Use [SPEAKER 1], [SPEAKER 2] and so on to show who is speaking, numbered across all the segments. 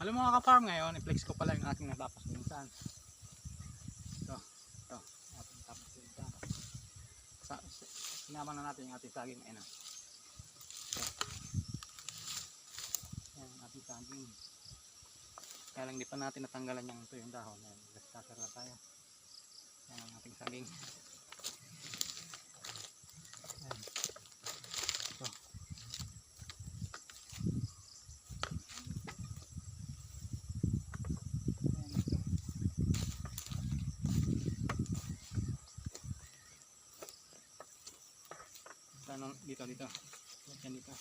[SPEAKER 1] Alam mo mga ka-farm, ngayon i-flex ko pala yung aking natapos minsan. Ito ating tapos minsan. Sinama na natin yung ating saging. Ayan na. Ayan yung ating saging. Kaya lang di pa natin natanggalan yung dahon. Ayan, nagkasar na tayo. Ayan ang ating saging. Ayan. Ito. Dito yan dito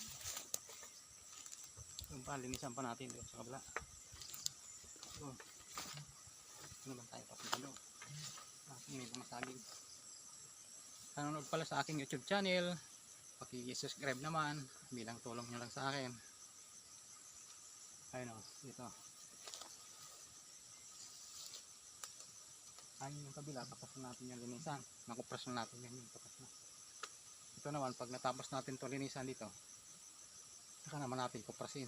[SPEAKER 1] yung palinisan pa natin doon sa kabila. Ano naman tayo papunta doon. May mga saging. Nanonood pala sa aking YouTube channel, paki-subscribe naman bilang tulong nyo lang sa akin. Ayun o, dito ayun yung kabila, tapos natin yung linisan, nakupras na natin yung tapos na. Ito naman, pag natapos natin ito linisan dito, saka naman natin kuprasin.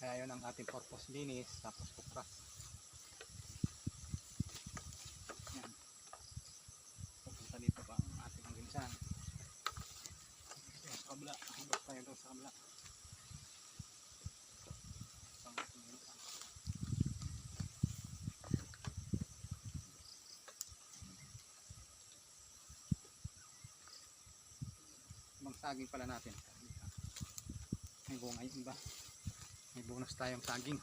[SPEAKER 1] Kaya yun ang ating purpose, linis tapos kupras. Yan. Pupunta dito pa ang ating linisan. Sa kabila, hanggang tayo doon sa kabila. Saging pala natin, may bunga yung iba, may bonus tayong saging.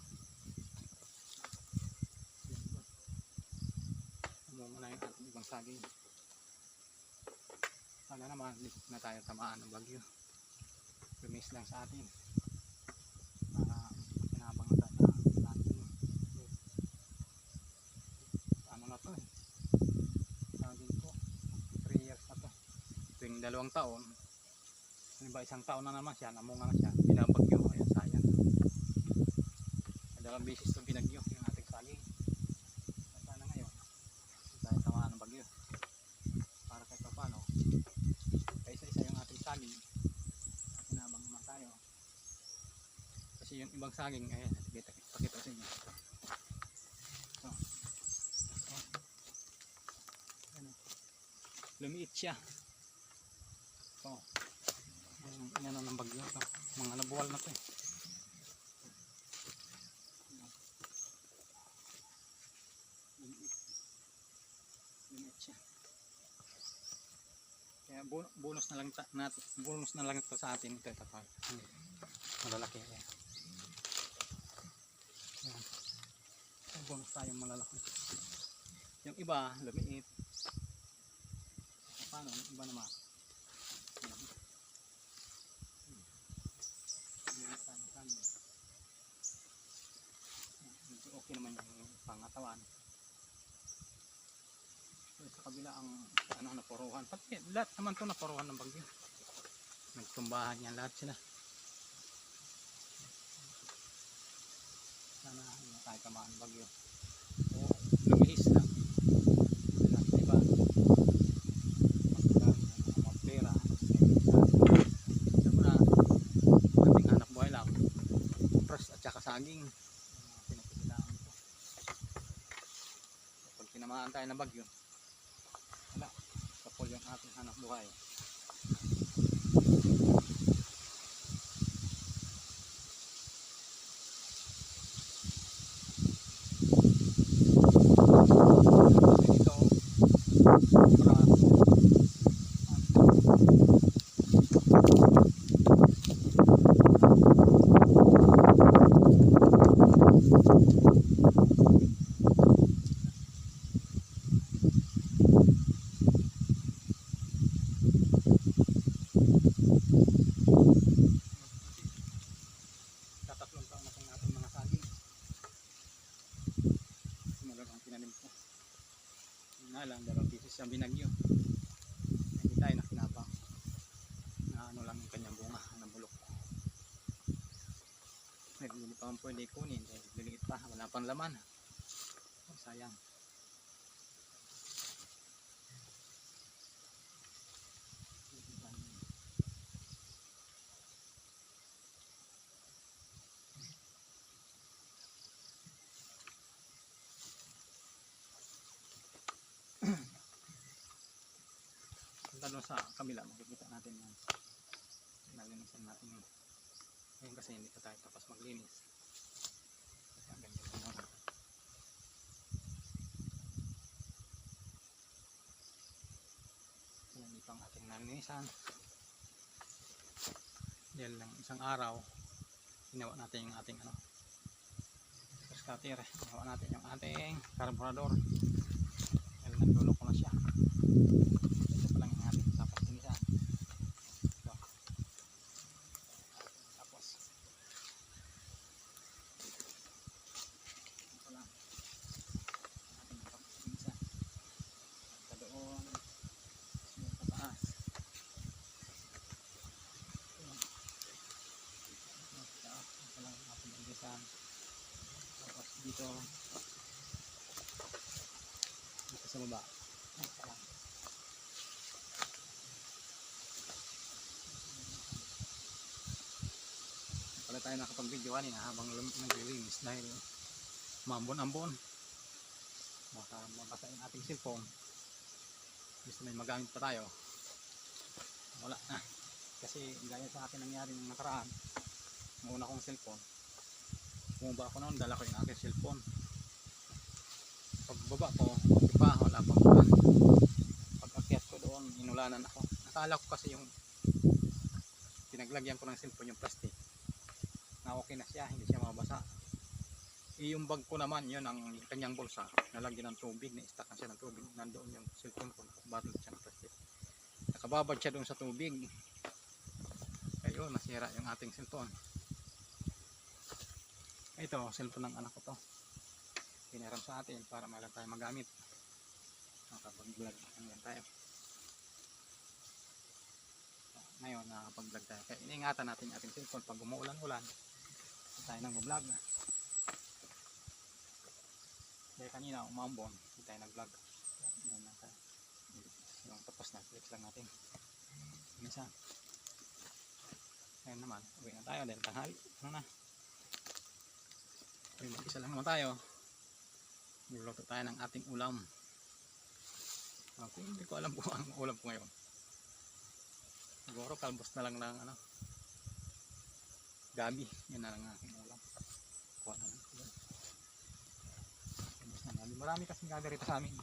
[SPEAKER 1] Bunga na yung ating ibang saging. Sana naman hindi na tayo tamaan ng bagyo, lumis lang sa atin para kinabang na tayo sa ating ano na to saging ko 3 years na to, tuwing 2 taon. Diba, isang taon na naman siya, namunga na siya, binabagyo. Ayan, sayang. 2 beses ito binagyo yung ating saging. Sana ngayon tayo tamaan ng bagyo para kahit pa paano kaisa-isa yung ating saging at sinabang naman tayo, kasi yung ibang saging, ayan, pakita sa inyo. Lumiit siya. Yan ang bagyo ito, mga nabuwal na ito eh. Lumiit siya. Kaya bonus na lang ito sa atin. Ito pa malalaki eh. Yan. Bonus tayong malalaki. Yung iba lumiit. Paano yung iba naman okay naman yung pangatawan. So, sa kabila ang napuruhan, pati lahat naman ito napuruhan ng bagyo, nagtumbahan yan lahat sila. Sana hindi tayo tamaan ng bagyo o lumihis lang. Diba, mga pera na ating hanap buhay lang, pras at saka saging. Pag tinamaan tayo ng bagyo, wala, kapol yung ating hanap buhay. Lang 2 pieces ang binagyo, hindi tayo nakinabang na ano lang yung kanyang bunga ng bulok. Hindi pa man pwede kunin dahil liliit pa, wala pang laman. Sayang. doon sa kabila, makikita natin yan. Nalinisan natin yun. Ngayon kasi hindi pa tayo tapos maglinis. Kaya ganyan lang muna. Yan dito ang ating nalinisan. Dahil lang isang araw, ginawa natin yung ating cutter. Ginawa natin yung ating carburetor. Dahil naglulo ko na siya. Ito pa lang yung ating tapos linisan. Ito. Tapos ito lang ating tapos linisan. Ito doon sa taas. Ito lang ating linisan. Tapos dito sa baba. Ito lang. Pala tayo nakapag-video kanina habang naglilinis dahil mambon-ambon. Baka mabasa yung ating cellphone. Gusto may magamit pa tayo. Wala na. Kasi gaya sa akin nangyari ng nakaraan. Ang una kong cellphone. Bumaba ako noon, dala ko yung aking cellphone. Pagbaba ko, pa wala pang ulan. Pag akyat ko doon, inulanan ako. Nakala ko kasi yung pinaglagyan ko ng cellphone yung plastic. Na okay na siya, hindi siya mabasa. Yung bag ko naman, yun ang kanyang bulsa. Nalagyan ng tubig, na-stack na siya ng tubig. Nandoon yung cellphone ko, nakabattle siya ng plastic. Nakababad siya doon sa tubig. Kaya yun, nasira yung ating cellphone. Ito, cellphone ng anak ko to. Pinaram sa atin para meron tayo magamit. Nakapag-vlog lang tayo. Ngayon, nakapag-vlog tayo. Kaya iniingatan natin yung ating cellphone. Pag umuulan-ulan, tayo nang mag-vlog na. Kaya kanina, umambon, hindi tayo nag-vlog. Yung tapos na, click lang natin. Minsan. Ngayon naman, uwi na tayo dahil tanghali. Ano na? Mag-isa lang naman tayo. Niluluto tayo ng ating ulam. Okay, hindi ko alam kung ang ulam ko ngayon. Siguro kalbos na lang ng gabi. Yan na lang ang aking ulam. Kuha na lang. Kalbos na gabi. Marami kasing gabi rito sa amin.